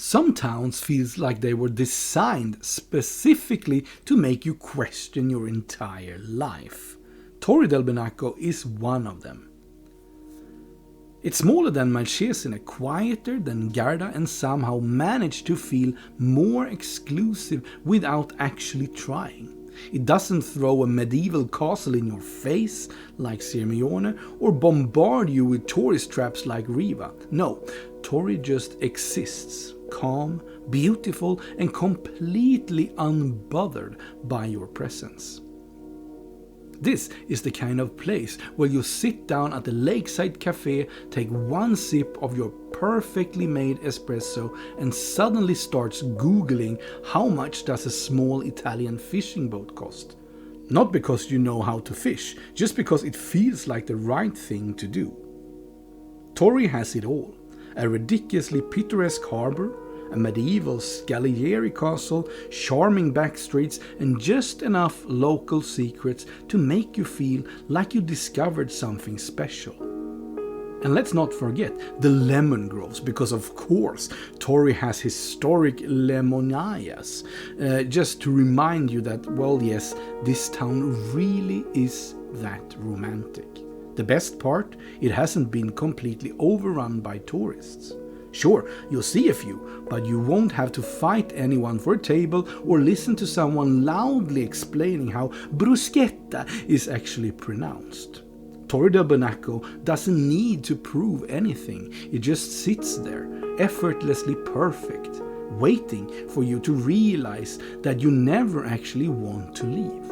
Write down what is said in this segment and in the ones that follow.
Some towns feels like they were designed specifically to make you question your entire life. Torri del Benaco is one of them. It's smaller than Malcesine, quieter than Garda, and somehow managed to feel more exclusive without actually trying. It doesn't throw a medieval castle in your face like Sirmione or bombard you with tourist traps like Riva. No, Torri just exists, calm, beautiful, and completely unbothered by your presence. This is the kind of place where you sit down at the lakeside cafe, take one sip of your perfectly made espresso, and suddenly starts Googling how much does a small Italian fishing boat cost. Not because you know how to fish, just because it feels like the right thing to do. Torri has it all. A ridiculously picturesque harbor, a medieval Scaliger Castle, charming back streets, and just enough local secrets to make you feel like you discovered something special. And let's not forget the lemon groves, because of course Torri has historic lemonias, just to remind you that, well, yes, this town really is that romantic. The best part, it hasn't been completely overrun by tourists. Sure, you'll see a few, but you won't have to fight anyone for a table or listen to someone loudly explaining how bruschetta is actually pronounced. Torri del Benaco doesn't need to prove anything, it just sits there, effortlessly perfect, waiting for you to realize that you never actually want to leave.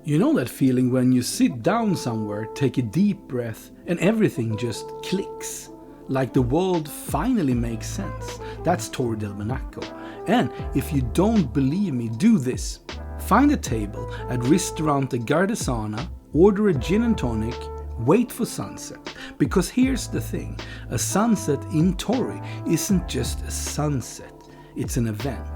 You know that feeling when you sit down somewhere, take a deep breath, and everything just clicks? Like the world finally makes sense. That's Torri del Benaco. And if you don't believe me, do this. Find a table at Ristorante Gardasee, order a gin and tonic, wait for sunset. Because here's the thing, a sunset in Torri isn't just a sunset, it's an event.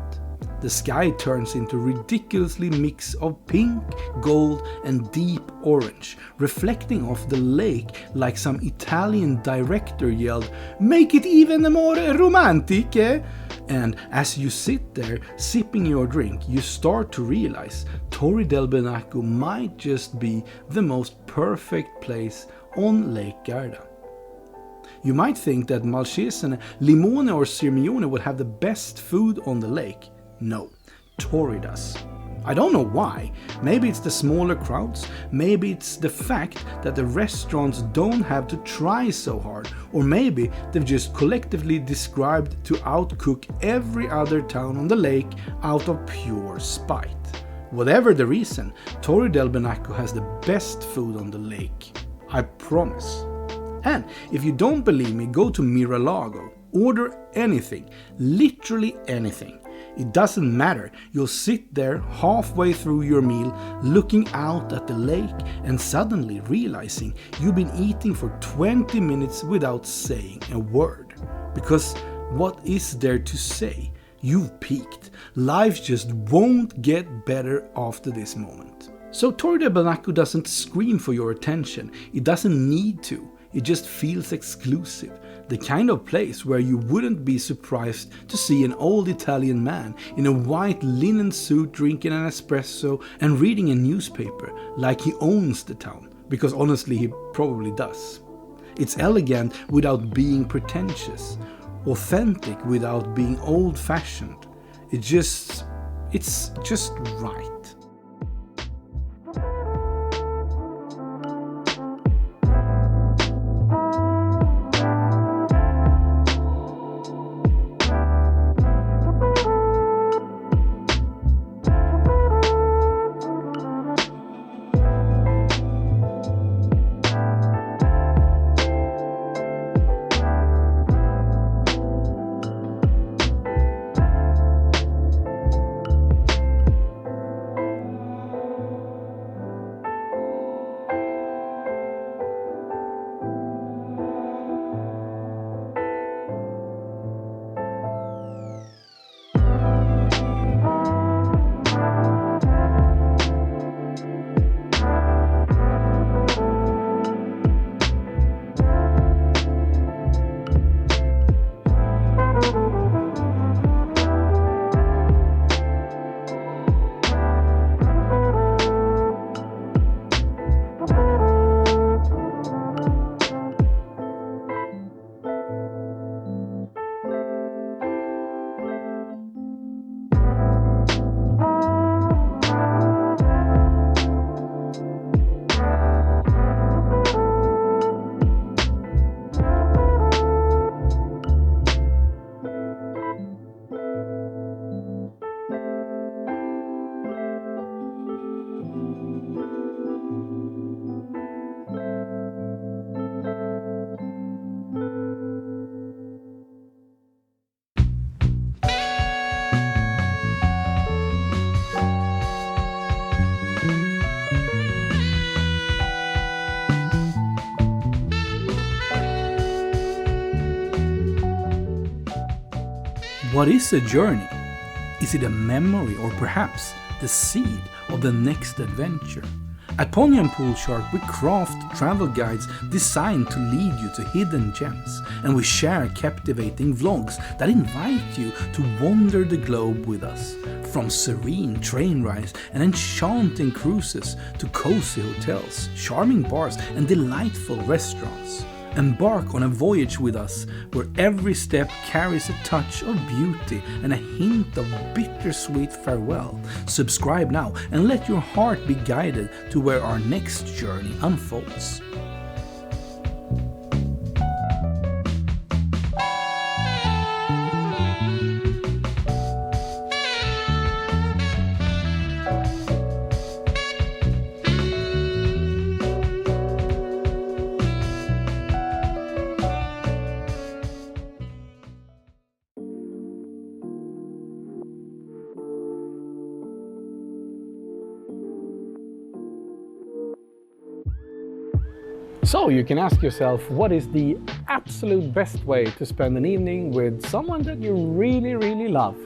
The sky turns into a ridiculously mix of pink, gold, and deep orange, reflecting off the lake like some Italian director yelled, "Make it even more romantic, eh?" And as you sit there sipping your drink, you start to realize Torri del Benaco might just be the most perfect place on Lake Garda. You might think that Malcesine, Limone, or Sirmione would have the best food on the lake. No, Torri does. I don't know why. Maybe it's the smaller crowds, maybe it's the fact that the restaurants don't have to try so hard, or maybe they've just collectively described to outcook every other town on the lake out of pure spite. Whatever the reason, Torri del Benaco has the best food on the lake. I promise. And if you don't believe me, go to Miralago. Order anything, literally anything. It doesn't matter, you'll sit there halfway through your meal looking out at the lake and suddenly realizing you've been eating for 20 minutes without saying a word. Because what is there to say? You've peaked. Life just won't get better after this moment. So Torri del Benaco doesn't scream for your attention. It doesn't need to. It just feels exclusive. The kind of place where you wouldn't be surprised to see an old Italian man in a white linen suit drinking an espresso and reading a newspaper like he owns the town, because honestly he probably does. It's elegant without being pretentious, authentic without being old-fashioned. It's just right. What is a journey? Is it a memory or perhaps the seed of the next adventure? At Pony and Pool Shark, we craft travel guides designed to lead you to hidden gems, and we share captivating vlogs that invite you to wander the globe with us. From serene train rides and enchanting cruises to cozy hotels, charming bars and delightful restaurants. Embark on a voyage with us where every step carries a touch of beauty and a hint of bittersweet farewell. Subscribe now and let your heart be guided to where our next journey unfolds. So you can ask yourself, what is the absolute best way to spend an evening with someone that you really, really love?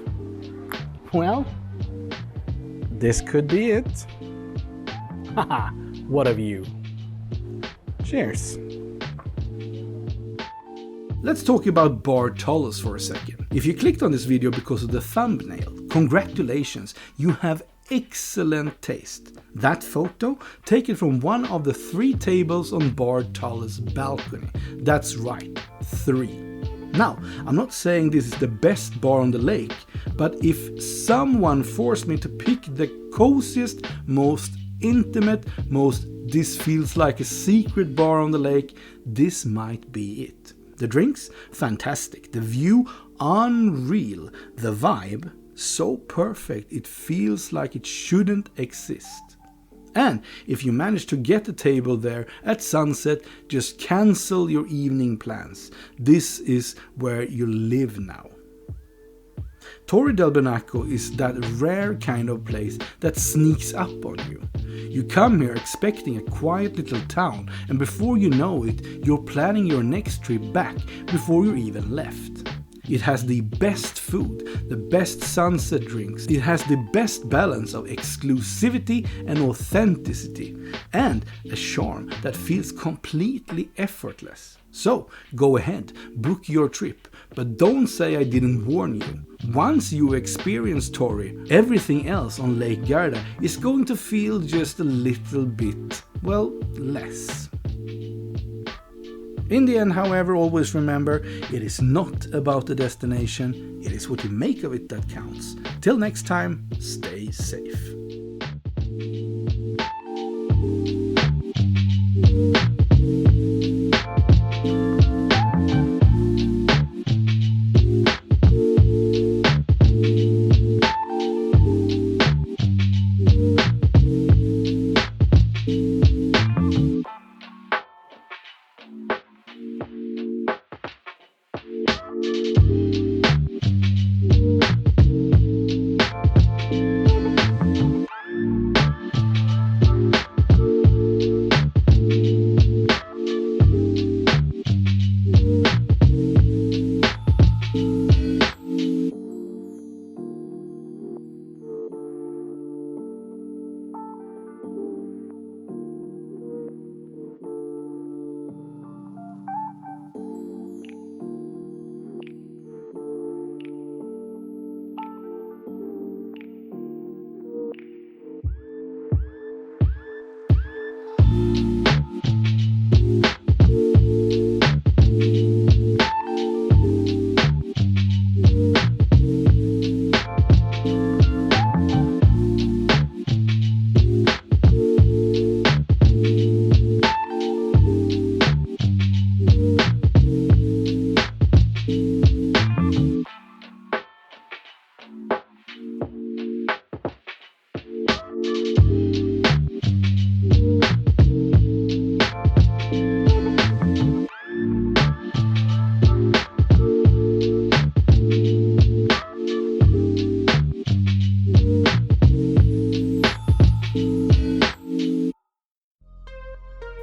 Well, this could be it. Haha, what of you? Cheers. Let's talk about Bar Tullows for a second. If you clicked on this video because of the thumbnail, congratulations, you have excellent taste. That photo taken from one of the 3 tables on Bar Tullows' balcony. That's right, 3. Now, I'm not saying this is the best bar on the lake, but if someone forced me to pick the coziest, most intimate, most this feels like a secret bar on the lake, this might be it. The drinks, fantastic. The view, unreal. The vibe, so perfect it feels like it shouldn't exist. And if you manage to get a table there at sunset, just cancel your evening plans. This is where you live now. Torri del Benaco is that rare kind of place that sneaks up on you. You come here expecting a quiet little town, and before you know it, you're planning your next trip back before you're even left. It has the best food, the best sunset drinks, it has the best balance of exclusivity and authenticity, and a charm that feels completely effortless. So, go ahead, book your trip, but don't say I didn't warn you. Once you experience Torri, everything else on Lake Garda is going to feel just a little bit, well, less. In the end, however, always remember, it is not about the destination, it is what you make of it that counts. Till next time, stay safe.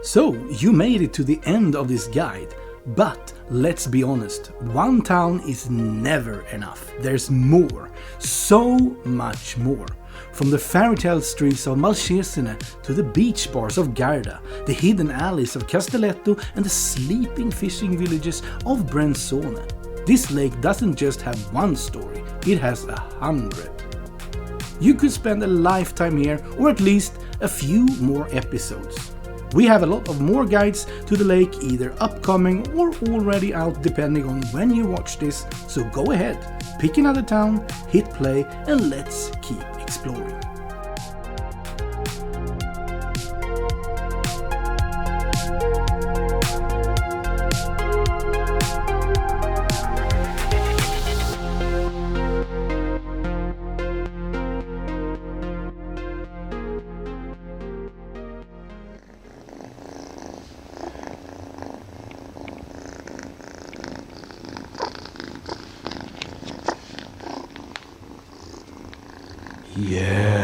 So, you made it to the end of this guide, But let's be honest, one town is never enough. There's more, so much more. From the fairy tale streets of Malcesine to the beach bars of Garda, the hidden alleys of Castelletto and the sleeping fishing villages of Brenzone. This lake doesn't just have one story, it has 100. You could spend a lifetime here, or at least a few more episodes. We have a lot of more guides to the lake, either upcoming or already out depending on when you watch this, so go ahead, pick another town, hit play, and let's keep exploring. Yeah.